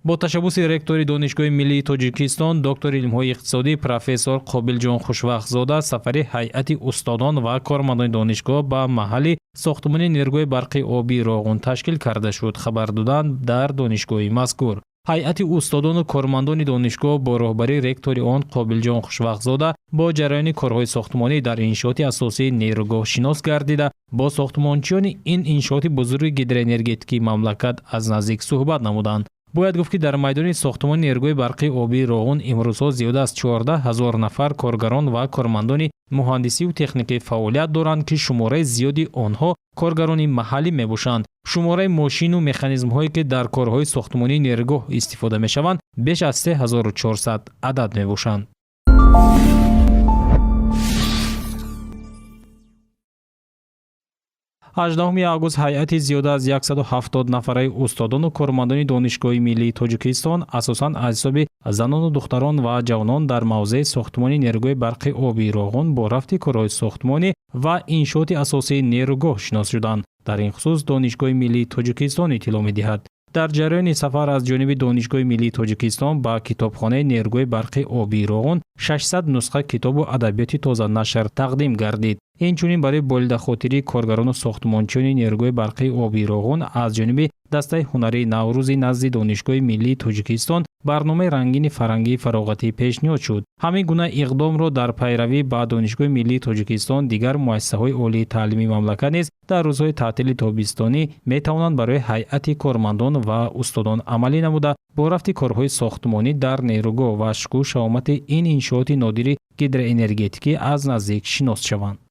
با تشبوس رکتور دانشگاه ملی تاجیکستان دکتر علم‌های اقتصادی پروفسور قابلجان خوشوقت‌زاده سفر هیئت استادان و کارمندان دانشگاه به محل ساختمان نیروی برقی آبی روغن تشکیل کرده شد خبر دادند در دانشگاه مذکور. هیئت استادان و کارمندان دانشگاه با راهبری رکتور آن قابلجان خوشوقت‌زاده با جریان کارهای ساختمانی در انشاءات اساسی نیروگاه شناس گردیده با ساختمانچیان این انشاءات بزرگ هیدروانرژتیکی مملکت از نزدیک صحبت نمودند. باید گفت که در میدان ساختمان نیروی برقی آبی روغن امروزها زیاده از 14,000 نفر کارگران و کارمندان مهندسی و تکنیکی فعالیت دارند که شماره زیادی آنها کارگران محلی میباشند. شماره ماشین و مکانیزم هایی که در کارهای ساختمانی نیروگاه استفاده میشوند بیش از 3400 عدد میباشند. 18 آگوست هیئت زیاده از 170 نفره استادان و کارمندان دانشگاه ملی تاجیکستان اساساً از حساب زنان و دختران و جوانان در موضع ساختمان نیروگاه برقی آبی روغن با رفت کارهای ساختمانی و انشاءات اساسی نیروگاه شناس شدند. در این خصوص دانشگاه ملی تاجیکستان اطلاع می‌دهد در جریان سفر از جانب دانشگاه ملی تاجیکستان با کتابخانه نیروگاه برقی آبی روغن 600 نسخه کتاب و ادبیات تازه نشر تقدیم گردید. اینچنین برای بلند خاطری کارگران و ساختمانچیان نیروگاه برقی آبی روغن از جانب دسته هنری نوروزی نزد دانشگاه ملی تاجیکستان برنامه رنگین فرنگی فراغتی پیشنهاد شد. همین گونه اقدام را در پیروی با دانشگاه ملی تاجیکستان دیگر مؤسسه‌های عالی تعلیمی مملکت نیز در روزهای تعطیل تابستانی میتوانند برای هیئت کارمندان و استادان عملی نموده با رفت کارهای ساختمانی در نیروگاه و شکوه شامت این انشاءات نادر هیدروانرژتیکی از نزدیک شناس شوند.